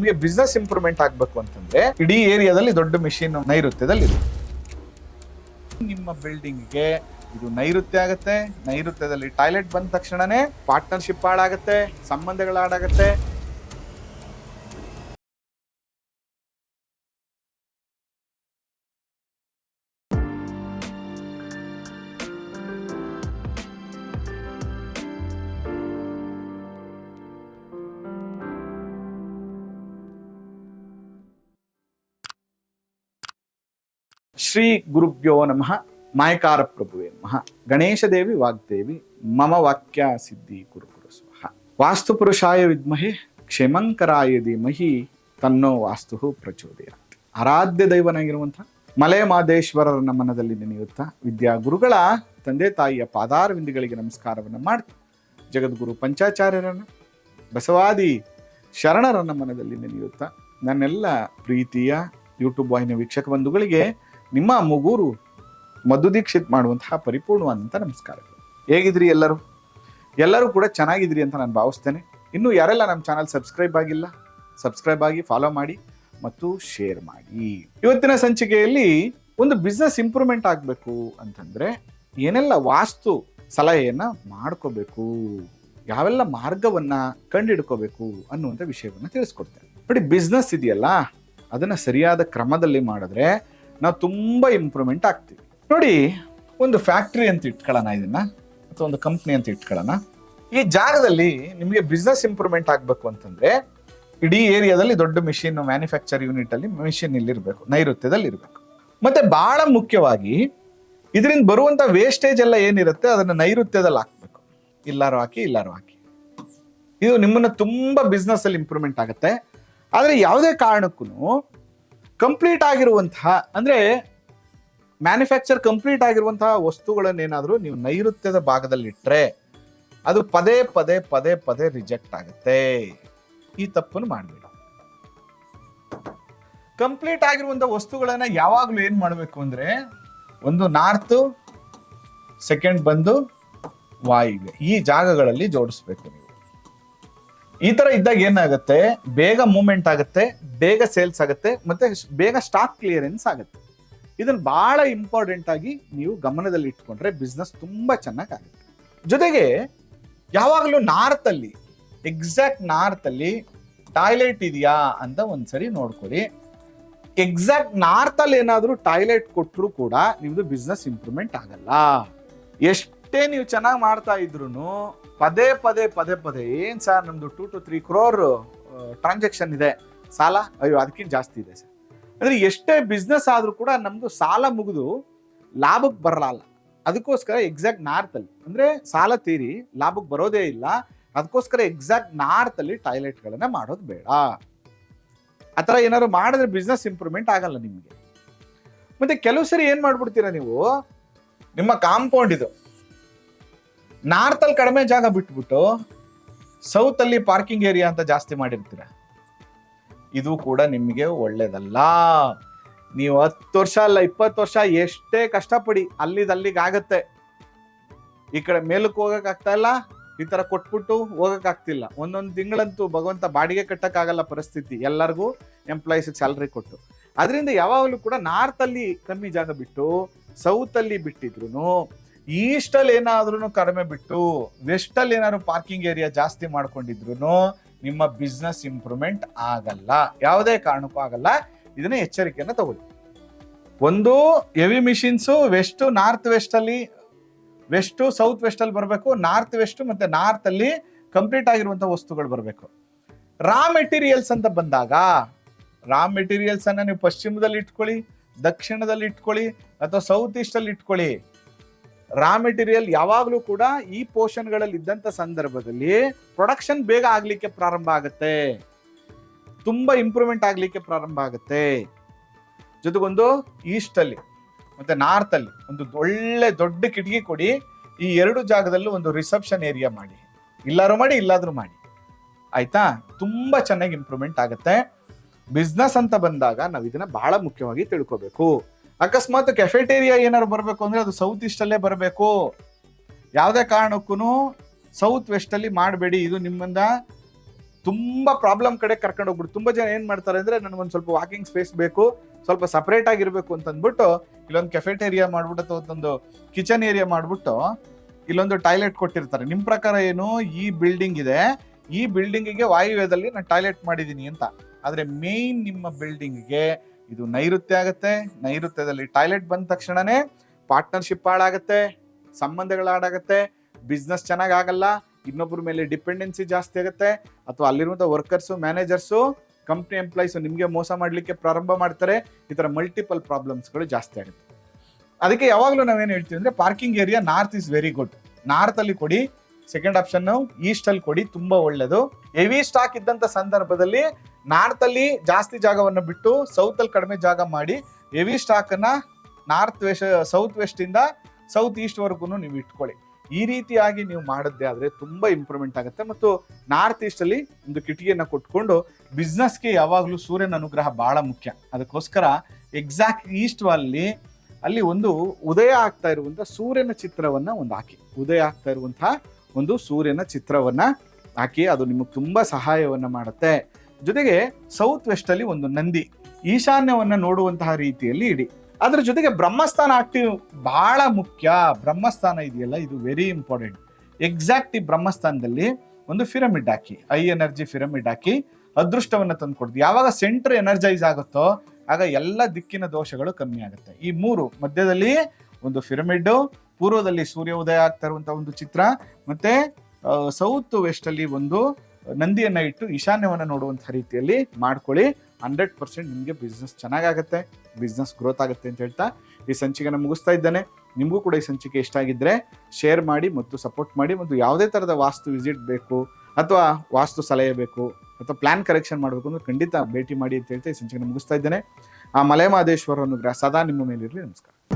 ನಿಮಗೆ business improvement ಆಗಬೇಕು ಅಂತಂದ್ರೆ ಇಡೀ ಏರಿಯಾದಲ್ಲಿ ದೊಡ್ಡ ಮಿಷಿನ್ ನೈಋತ್ಯದಲ್ಲಿ ಇದೆ. ನಿಮ್ಮ ಬಿಲ್ಡಿಂಗ್ಗೆ ಇದು ನೈಋತ್ಯ ಆಗುತ್ತೆ. ನೈಋತ್ಯದಲ್ಲಿ ಟಾಯ್ಲೆಟ್ ಬಂದ ತಕ್ಷಣನೇ ಪಾರ್ಟ್ನರ್ಶಿಪ್ ಹಾಳಾಗುತ್ತೆ, ಸಂಬಂಧಗಳು ಹಾಳಾಗುತ್ತೆ. ಶ್ರೀ ಗುರುಭ್ಯೋ ನಮಃ. ಮಾಯಕಾರ ಪ್ರಭುವೇ ನಮಃ. ಗಣೇಶ ದೇವಿ ವಾಗ್ದೇವಿ ಮಮ ವಾಕ್ಯ ಸಿದ್ಧಿ ಕುರು ಸ್ವಹ. ವಾಸ್ತು ಪುರುಷಾಯ ವಿದ್ಮಹೆ ಕ್ಷೇಮಂಕರಾಯ ಧೀಮಹಿ ತನ್ನೋ ವಾಸ್ತು ಪ್ರಚೋದಯಾತ್. ಆರಾಧ್ಯ ದೈವನಾಗಿರುವಂತಹ ಮಲೆ ಮಾದೇಶ್ವರರ ನಮನದಲ್ಲಿ ನೆನೆಯುತ್ತಾ ವಿದ್ಯಾ ಗುರುಗಳ ತಂದೆ ತಾಯಿಯ ಪಾದಾರವಿಂದಿಗಳಿಗೆ ನಮಸ್ಕಾರವನ್ನು ಮಾಡ್ತಾ ಜಗದ್ಗುರು ಪಂಚಾಚಾರ್ಯರನ್ನ ಬಸವಾದಿ ಶರಣರ ನಮನದಲ್ಲಿ ನೆನೆಯುತ್ತಾ ನನ್ನೆಲ್ಲ ಪ್ರೀತಿಯ ಯೂಟ್ಯೂಬ್ ವಾಹಿನಿ ವೀಕ್ಷಕ ಬಂಧುಗಳಿಗೆ ನಿಮ್ಮ ಮುಗೂರು ಮಧು ದೀಕ್ಷಿತ್ ಮಾಡುವಂತಹ ಪರಿಪೂರ್ಣವಾದಂಥ ನಮಸ್ಕಾರಗಳು. ಹೇಗಿದ್ರಿ ಎಲ್ಲರೂ ಕೂಡ ಚೆನ್ನಾಗಿದ್ರಿ ಅಂತ ನಾನು ಭಾವಿಸ್ತೇನೆ. ಇನ್ನು ಯಾರೆಲ್ಲ ನಮ್ಮ ಚಾನಲ್ ಸಬ್ಸ್ಕ್ರೈಬ್ ಆಗಿಲ್ಲ, ಸಬ್ಸ್ಕ್ರೈಬ್ ಆಗಿ ಫಾಲೋ ಮಾಡಿ ಮತ್ತು ಶೇರ್ ಮಾಡಿ. ಇವತ್ತಿನ ಸಂಚಿಕೆಯಲ್ಲಿ ಒಂದು ಬಿಸ್ನೆಸ್ ಇಂಪ್ರೂವ್ಮೆಂಟ್ ಆಗಬೇಕು ಅಂತಂದ್ರೆ ಏನೆಲ್ಲ ವಾಸ್ತು ಸಲಹೆಯನ್ನ ಮಾಡ್ಕೋಬೇಕು, ಯಾವೆಲ್ಲ ಮಾರ್ಗವನ್ನ ಕಂಡುಹಿಡ್ಕೋಬೇಕು ಅನ್ನುವಂಥ ವಿಷಯವನ್ನ ತಿಳಿಸ್ಕೊಡ್ತೇನೆ. ನೋಡಿ, ಬಿಸ್ನೆಸ್ ಇದೆಯಲ್ಲ ಅದನ್ನ ಸರಿಯಾದ ಕ್ರಮದಲ್ಲಿ ಮಾಡಿದ್ರೆ ನಾವು ತುಂಬಾ ಇಂಪ್ರೂವ್ಮೆಂಟ್ ಆಗ್ತೀವಿ. ನೋಡಿ, ಒಂದು ಫ್ಯಾಕ್ಟ್ರಿ ಅಂತ ಇಟ್ಕೊಳ್ಳೋಣ, ಇದನ್ನ ಅಥವಾ ಒಂದು ಕಂಪ್ನಿ ಅಂತ ಇಟ್ಕೊಳ್ಳೋಣ. ಈ ಜಾಗದಲ್ಲಿ ನಿಮಗೆ ಬಿಸ್ನೆಸ್ ಇಂಪ್ರೂವ್ಮೆಂಟ್ ಆಗಬೇಕು ಅಂತಂದ್ರೆ ಇಡೀ ಏರಿಯಾದಲ್ಲಿ ದೊಡ್ಡ ಮಿಷಿನ್ ಮ್ಯಾನುಫ್ಯಾಕ್ಚರ್ ಯೂನಿಟ್ ಅಲ್ಲಿ ಮಿಷಿನ್ ಇಲ್ಲಿರ್ಬೇಕು, ನೈಋತ್ಯದಲ್ಲಿ ಇರಬೇಕು. ಮತ್ತೆ ಬಹಳ ಮುಖ್ಯವಾಗಿ ಇದರಿಂದ ಬರುವಂತ ವೇಸ್ಟೇಜ್ ಎಲ್ಲ ಏನಿರುತ್ತೆ ಅದನ್ನ ನೈಋತ್ಯದಲ್ಲಿ ಹಾಕ್ಬೇಕು. ಇಲ್ಲಾರು ಹಾಕಿ. ಇದು ನಿಮ್ಮನ್ನ ತುಂಬಾ ಬಿಸ್ನೆಸ್ ಅಲ್ಲಿ ಇಂಪ್ರೂವ್ಮೆಂಟ್ ಆಗುತ್ತೆ. ಆದ್ರೆ ಯಾವುದೇ ಕಾರಣಕ್ಕೂ ಕಂಪ್ಲೀಟ್ ಆಗಿರುವಂತಹ ಅಂದ್ರೆ ಮ್ಯಾನುಫ್ಯಾಕ್ಚರ್ ಕಂಪ್ಲೀಟ್ ಆಗಿರುವಂತಹ ವಸ್ತುಗಳನ್ನೇನಾದ್ರೂ ನೀವು ನೈಋತ್ಯದ ಭಾಗದಲ್ಲಿ ಇಟ್ರೆ ಅದು ಪದೇ ಪದೇ ರಿಜೆಕ್ಟ್ ಆಗುತ್ತೆ. ಈ ತಪ್ಪನ್ನು ಮಾಡಬೇಡಿ. ಕಂಪ್ಲೀಟ್ ಆಗಿರುವಂತಹ ವಸ್ತುಗಳನ್ನ ಯಾವಾಗ್ಲೂ ಏನ್ ಮಾಡಬೇಕು ಅಂದ್ರೆ ಒಂದು ನಾರ್ತ್, ಸೆಕೆಂಡ್ ಬಂದು ವಾಯುವ್ಯ, ಈ ಜಾಗಗಳಲ್ಲಿ ಜೋಡಿಸ್ಬೇಕು ನೀವು. ಈ ತರ ಇದ್ದಾಗ ಏನಾಗುತ್ತೆ, ಬೇಗ ಮೂವ್ಮೆಂಟ್ ಆಗುತ್ತೆ, ಬೇಗ ಸೇಲ್ಸ್ ಆಗುತ್ತೆ, ಮತ್ತೆ ಬೇಗ ಸ್ಟಾಕ್ ಕ್ಲಿಯರೆನ್ಸ್ ಆಗುತ್ತೆ. ಇದನ್ನ ಬಹಳ ಇಂಪಾರ್ಟೆಂಟ್ ಆಗಿ ನೀವು ಗಮನದಲ್ಲಿ ಇಟ್ಕೊಂಡ್ರೆ ಬಿಸ್ನೆಸ್ ತುಂಬಾ ಚೆನ್ನಾಗಾಗುತ್ತೆ. ಜೊತೆಗೆ ಯಾವಾಗಲೂ ನಾರ್ತ್ ಅಲ್ಲಿ, ಎಕ್ಸಾಕ್ಟ್ ನಾರ್ತ್ ಅಲ್ಲಿ ಟಾಯ್ಲೆಟ್ ಇದೆಯಾ ಅಂತ ಒಂದ್ಸರಿ ನೋಡ್ಕೊಳ್ಳಿ. ಎಕ್ಸಾಕ್ಟ್ ನಾರ್ತ್ ಅಲ್ಲಿ ಏನಾದ್ರೂ ಟಾಯ್ಲೆಟ್ ಕೊಟ್ಟರು ಕೂಡ ನಿಮ್ದು ಬಿಸ್ನೆಸ್ ಇಂಪ್ರೂವ್ಮೆಂಟ್ ಆಗಲ್ಲ. ಎಷ್ಟೇ ನೀವು ಚೆನ್ನಾಗಿ ಮಾಡ್ತಾ ಇದ್ರು ಪದೇ ಪದೇ ಏನ್ ಸರ್ ನಮ್ದು 2 to 3 crore ಟ್ರಾನ್ಸಾಕ್ಷನ್ ಇದೆ, ಸಾಲ ಅಯ್ಯೋ ಅದಕ್ಕಿಂತ ಜಾಸ್ತಿ ಇದೆ ಸರ್ ಅಂದ್ರೆ ಎಷ್ಟೇ ಬಿಸ್ನೆಸ್ ಆದ್ರೂ ಕೂಡ ನಮ್ದು ಸಾಲ ಮುಗಿದು ಲಾಭಕ್ಕೆ ಬರಲ್ಲ. ಅದಕ್ಕೋಸ್ಕರ ಎಕ್ಸಾಕ್ಟ್ ನಾರ್ತ್ ಅಲ್ಲಿ ಅಂದ್ರೆ ಸಾಲ ತೀರಿ ಲಾಭಕ್ಕೆ ಬರೋದೇ ಇಲ್ಲ. ಅದಕ್ಕೋಸ್ಕರ ಎಕ್ಸಾಕ್ಟ್ ನಾರ್ತ್ ಅಲ್ಲಿ ಟಾಯ್ಲೆಟ್ ಗಳನ್ನ ಮಾಡೋದು ಬೇಡ. ಆತರ ಏನಾದ್ರು ಮಾಡಿದ್ರೆ ಬಿಸ್ನೆಸ್ ಇಂಪ್ರೂವ್ಮೆಂಟ್ ಆಗಲ್ಲ ನಿಮ್ಗೆ. ಮತ್ತೆ ಕೆಲವು ಸರಿ ಏನ್ ಮಾಡ್ಬಿಡ್ತೀರಾ ನೀವು, ನಿಮ್ಮ ಕಾಂಪೌಂಡ್ ಇದು ನಾರ್ತ್ ಅಲ್ಲಿ ಕಡಿಮೆ ಜಾಗ ಬಿಟ್ಬಿಟ್ಟು ಸೌತ್ ಅಲ್ಲಿ ಪಾರ್ಕಿಂಗ್ ಏರಿಯಾ ಅಂತ ಜಾಸ್ತಿ ಮಾಡಿರ್ತೀರ. ಇದು ಕೂಡ ನಿಮಗೆ ಒಳ್ಳೇದಲ್ಲ. ನೀವು 10 ವರ್ಷ ಅಲ್ಲ 20 ವರ್ಷ ಎಷ್ಟೇ ಕಷ್ಟಪಡಿ ಅಲ್ಲಿಗೆ ಆಗತ್ತೆ. ಈ ಕಡೆ ಮೇಲಕ್ಕೆ ಹೋಗಕ್ ಆಗ್ತಾ ಇಲ್ಲ, ಈ ತರ ಕೊಟ್ಬಿಟ್ಟು ಹೋಗಕ್ ಆಗ್ತಿಲ್ಲ. ಒಂದೊಂದು ತಿಂಗಳಂತೂ ಭಗವಂತ ಬಾಡಿಗೆ ಕಟ್ಟಕ್ ಆಗಲ್ಲ ಪರಿಸ್ಥಿತಿ, ಎಲ್ಲರಿಗೂ ಎಂಪ್ಲಾಯೀಸ್ ಸ್ಯಾಲ್ರಿ ಕೊಟ್ಟು. ಅದರಿಂದ ಯಾವಾಗಲೂ ಕೂಡ ನಾರ್ತ್ ಅಲ್ಲಿ ಕಮ್ಮಿ ಜಾಗ ಬಿಟ್ಟು ಸೌತ್ ಅಲ್ಲಿ ಬಿಟ್ಟಿದ್ರು, ಈಸ್ಟ್ ಅಲ್ಲಿ ಏನಾದ್ರೂ ಕಡಿಮೆ ಬಿಟ್ಟು ವೆಸ್ಟ್ ಅಲ್ಲಿ ಏನಾದ್ರು ಪಾರ್ಕಿಂಗ್ ಏರಿಯಾ ಜಾಸ್ತಿ ಮಾಡ್ಕೊಂಡಿದ್ರು ನಿಮ್ಮ ಬಿಸ್ನೆಸ್ ಇಂಪ್ರೂವ್ಮೆಂಟ್ ಆಗಲ್ಲ, ಯಾವುದೇ ಕಾರಣಕ್ಕೂ ಆಗಲ್ಲ. ಇದನ್ನ ಎಚ್ಚರಿಕೆಯನ್ನ ತಗೊಳ್ಳಿ. ಒಂದು heavy machines west north west ಅಲ್ಲಿ, ವೆಸ್ಟ್ ಸೌತ್ ವೆಸ್ಟ್ ಅಲ್ಲಿ ಬರಬೇಕು, ನಾರ್ತ್ ವೆಸ್ಟ್ ಮತ್ತೆ ನಾರ್ತ್ ಅಲ್ಲಿ ಕಂಪ್ಲೀಟ್ ಆಗಿರುವಂತಹ ವಸ್ತುಗಳು ಬರಬೇಕು. ರಾ ಮೆಟೀರಿಯಲ್ಸ್ ಅಂತ ಬಂದಾಗ ರಾ ಮೆಟೀರಿಯಲ್ಸ್ ಅನ್ನ ನೀವು ಪಶ್ಚಿಮದಲ್ಲಿ ಇಟ್ಕೊಳ್ಳಿ, ದಕ್ಷಿಣದಲ್ಲಿ ಇಟ್ಕೊಳ್ಳಿ ಅಥವಾ ಸೌತ್ ಈಸ್ಟ್ ಅಲ್ಲಿ ಇಟ್ಕೊಳ್ಳಿ. ರಾ ಮೆಟೀರಿಯಲ್ ಯಾವಾಗಲೂ ಕೂಡ ಈ ಪೋರ್ಷನ್ಗಳಲ್ಲಿ ಇದ್ದಂತ ಸಂದರ್ಭದಲ್ಲಿ ಪ್ರೊಡಕ್ಷನ್ ಬೇಗ ಆಗ್ಲಿಕ್ಕೆ ಪ್ರಾರಂಭ ಆಗುತ್ತೆ, ತುಂಬಾ ಇಂಪ್ರೂವ್ಮೆಂಟ್ ಆಗ್ಲಿಕ್ಕೆ ಪ್ರಾರಂಭ ಆಗುತ್ತೆ. ಜೊತೆಗೊಂದು ಈಸ್ಟ್ ಅಲ್ಲಿ ಮತ್ತೆ ನಾರ್ತ್ ಅಲ್ಲಿ ಒಂದು ಒಳ್ಳೆ ದೊಡ್ಡ ಕಿಟಕಿ ಕೊಡಿ. ಈ 2 ಜಾಗದಲ್ಲೂ ಒಂದು ರಿಸೆಪ್ಷನ್ ಏರಿಯಾ ಮಾಡಿ, ಇಲ್ಲಾದ್ರೂ ಮಾಡಿ, ಆಯ್ತಾ? ತುಂಬಾ ಚೆನ್ನಾಗಿ ಇಂಪ್ರೂವ್ಮೆಂಟ್ ಆಗುತ್ತೆ. ಬಿಸ್ನೆಸ್ ಅಂತ ಬಂದಾಗ ನಾವು ಇದನ್ನ ಬಹಳ ಮುಖ್ಯವಾಗಿ ತಿಳ್ಕೋಬೇಕು. ಅಕಸ್ಮಾತ್ ಕೆಫೆಟೇರಿಯಾ ಏನಾದ್ರು ಬರಬೇಕು ಅಂದ್ರೆ ಅದು ಸೌತ್ ಈಸ್ಟ್ ಅಲ್ಲೇ ಬರಬೇಕು. ಯಾವುದೇ ಕಾರಣಕ್ಕೂ ಸೌತ್ ವೆಸ್ಟ್ ಅಲ್ಲಿ ಮಾಡಬೇಡಿ. ಇದು ನಿಮ್ಮಿಂದ ತುಂಬಾ ಪ್ರಾಬ್ಲಮ್ ಕಡೆ ಕರ್ಕೊಂಡು ಹೋಗ್ಬಿಟ್ಟು ತುಂಬಾ ಜನ ಏನ್ ಮಾಡ್ತಾರೆ ಅಂದ್ರೆ ನನಗೊಂದು ಸ್ವಲ್ಪ ವಾಕಿಂಗ್ ಸ್ಪೇಸ್ ಬೇಕು, ಸ್ವಲ್ಪ ಸಪರೇಟ್ ಆಗಿರ್ಬೇಕು ಅಂತ ಅಂದ್ಬಿಟ್ಟು ಇಲ್ಲೊಂದು ಕೆಫೆಟೇರಿಯಾ ಮಾಡ್ಬಿಟ್ಟು ಅಥವಾ ಒಂದು ಕಿಚನ್ ಏರಿಯಾ ಮಾಡ್ಬಿಟ್ಟು ಇಲ್ಲೊಂದು ಟಾಯ್ಲೆಟ್ ಕೊಟ್ಟಿರ್ತಾರೆ. ನಿಮ್ ಪ್ರಕಾರ ಏನು, ಈ ಬಿಲ್ಡಿಂಗ್ ಇದೆ, ಈ ಬಿಲ್ಡಿಂಗಿಗೆ ವಾಯುವ್ಯದಲ್ಲಿ ನಾನು ಟಾಯ್ಲೆಟ್ ಮಾಡಿದೀನಿ ಅಂತ. ಆದ್ರೆ ಮೇನ್ ನಿಮ್ಮ ಬಿಲ್ಡಿಂಗ್ಗೆ ಇದು ನೈಋತ್ಯ ಆಗುತ್ತೆ. ನೈಋತ್ಯದಲ್ಲಿ ಟಾಯ್ಲೆಟ್ ಬಂದ ತಕ್ಷಣನೇ ಪಾರ್ಟ್ನರ್ಶಿಪ್ ಹಾಳಾಗತ್ತೆ, ಸಂಬಂಧಗಳು ಹಾಳಾಗತ್ತೆ, ಬಿಸ್ನೆಸ್ ಚೆನ್ನಾಗ್ ಆಗಲ್ಲ, ಇನ್ನೊಬ್ಬರ ಮೇಲೆ ಡಿಪೆಂಡೆನ್ಸಿ ಜಾಸ್ತಿ ಆಗುತ್ತೆ, ಅಥವಾ ಅಲ್ಲಿರುವಂಥ ವರ್ಕರ್ಸು, ಮ್ಯಾನೇಜರ್ಸು, ಕಂಪ್ನಿ ಎಂಪ್ಲಾಯೀಸು ನಿಮಗೆ ಮೋಸ ಮಾಡಲಿಕ್ಕೆ ಪ್ರಾರಂಭ ಮಾಡ್ತಾರೆ. ಈ ಥರ ಮಲ್ಟಿಪಲ್ ಪ್ರಾಬ್ಲಮ್ಸ್ಗಳು ಜಾಸ್ತಿ ಆಗುತ್ತೆ. ಅದಕ್ಕೆ ಯಾವಾಗಲೂ ನಾವೇನು ಹೇಳ್ತೀವಿ ಅಂದರೆ parking area north is very good. North ಅಲ್ಲಿ ಕೊಡಿ. ಸೆಕೆಂಡ್ ಆಪ್ಷನ್ ಈಸ್ಟ್ ಅಲ್ಲಿ ಕೊಡಿ, ತುಂಬಾ ಒಳ್ಳೇದು. ಹೆವಿ ಸ್ಟಾಕ್ ಇದ್ದಂಥ ಸಂದರ್ಭದಲ್ಲಿ ನಾರ್ತ್ ಅಲ್ಲಿ ಜಾಸ್ತಿ ಜಾಗವನ್ನು ಬಿಟ್ಟು ಸೌತ್ ಅಲ್ಲಿ ಕಡಿಮೆ ಜಾಗ ಮಾಡಿ ಹೆವಿ ಸ್ಟಾಕ್ ಅನ್ನ ಸೌತ್ ವೆಸ್ಟ್ ಇಂದ ಸೌತ್ ಈಸ್ಟ್ ವರೆಗೂ ನೀವು ಇಟ್ಕೊಳ್ಳಿ. ಈ ರೀತಿಯಾಗಿ ನೀವು ಮಾಡಿದ್ದೆ ಆದ್ರೆ ತುಂಬಾ ಇಂಪ್ರೂವ್ಮೆಂಟ್ ಆಗುತ್ತೆ. ಮತ್ತು ನಾರ್ತ್ ಈಸ್ಟ್ ಅಲ್ಲಿ ಒಂದು ಕಿಟಕಿಯನ್ನ ಕೊಟ್ಕೊಂಡು ಬಿಸ್ನೆಸ್ಗೆ ಯಾವಾಗಲೂ ಸೂರ್ಯನ ಅನುಗ್ರಹ ಬಹಳ ಮುಖ್ಯ. ಅದಕ್ಕೋಸ್ಕರ ಎಕ್ಸಾಕ್ಟ್ ಈಸ್ಟ್ ಅಲ್ಲಿ ಒಂದು ಉದಯ ಆಗ್ತಾ ಇರುವಂತ ಸೂರ್ಯನ ಚಿತ್ರವನ್ನ ಒಂದು ಹಾಕಿ, ಉದಯ ಆಗ್ತಾ ಇರುವಂತಹ ಒಂದು ಸೂರ್ಯನ ಚಿತ್ರವನ್ನ ಹಾಕಿ, ಅದು ನಿಮಗೆ ತುಂಬಾ ಸಹಾಯವನ್ನ ಮಾಡುತ್ತೆ. ಜೊತೆಗೆ ಸೌತ್ ವೆಸ್ಟ್ ಅಲ್ಲಿ ಒಂದು ನಂದಿ, ಈಶಾನ್ಯವನ್ನ ನೋಡುವಂತಹ ರೀತಿಯಲ್ಲಿ ಇಡಿ. ಅದ್ರ ಜೊತೆಗೆ ಬ್ರಹ್ಮಸ್ಥಾನ ಆಕ್ಟಿವ್ ಬಹಳ ಮುಖ್ಯ. ಬ್ರಹ್ಮಸ್ಥಾನ ಇದೆಯಲ್ಲ, ಇದು ವೆರಿ ಇಂಪಾರ್ಟೆಂಟ್. ಎಕ್ಸಾಕ್ಟ್ ಈ ಬ್ರಹ್ಮಸ್ಥಾನದಲ್ಲಿ ಒಂದು ಪಿರಮಿಡ್ ಹಾಕಿ, ಐ ಎನರ್ಜಿ ಪಿರಮಿಡ್ ಹಾಕಿ ಅದೃಷ್ಟವನ್ನ ತಂದು ಕೊಡ್ತೀವಿ. ಯಾವಾಗ ಸೆಂಟರ್ ಎನರ್ಜೈಸ್ ಆಗುತ್ತೋ ಆಗ ಎಲ್ಲ ದಿಕ್ಕಿನ ದೋಷಗಳು ಕಮ್ಮಿ ಆಗುತ್ತೆ. ಈ ಮೂರು ಮಧ್ಯದಲ್ಲಿ ಒಂದು ಪಿರಮಿಡ್, ಪೂರ್ವದಲ್ಲಿ ಸೂರ್ಯ ಉದಯ ಆಗ್ತಾ ಇರುವಂತಹ ಒಂದು ಚಿತ್ರ, ಮತ್ತೆ ಸೌತ್ ವೆಸ್ಟ್ ಅಲ್ಲಿ ಒಂದು ನಂದಿಯನ್ನ ಇಟ್ಟು ಈಶಾನ್ಯವನ್ನ ನೋಡುವಂತಹ ರೀತಿಯಲ್ಲಿ ಮಾಡ್ಕೊಳ್ಳಿ. 100% ನಿಮಗೆ ಬಿಸ್ನೆಸ್ ಚೆನ್ನಾಗಾಗತ್ತೆ, ಬಿಸ್ನೆಸ್ ಗ್ರೋತ್ ಆಗುತ್ತೆ ಅಂತ ಹೇಳ್ತಾ ಈ ಸಂಚಿಕೆನ ಮುಗಿಸ್ತಾ ಇದ್ದೇನೆ. ನಿಮಗೂ ಕೂಡ ಈ ಸಂಚಿಕೆ ಇಷ್ಟ ಆಗಿದ್ರೆ ಶೇರ್ ಮಾಡಿ ಮತ್ತು ಸಪೋರ್ಟ್ ಮಾಡಿ. ಮತ್ತು ಯಾವುದೇ ಥರದ ವಾಸ್ತು ವಿಸಿಟ್ ಬೇಕು ಅಥವಾ ವಾಸ್ತು ಸಲಹೆ ಬೇಕು ಅಥವಾ ಪ್ಲಾನ್ ಕರೆಕ್ಷನ್ ಮಾಡಬೇಕು ಅಂದ್ರೆ ಖಂಡಿತ ಭೇಟಿ ಮಾಡಿ ಅಂತ ಹೇಳ್ತಾ ಈ ಸಂಚಿಕೆನ ಮುಗಿಸ್ತಾ ಇದ್ದೇನೆ. ಆ ಮಲೆ ಮಹದೇಶ್ವರ ಅನುಗ್ರಹ ಸದಾ ನಿಮ್ಮ ಮೇಲಿರಲಿ. ನಮಸ್ಕಾರ.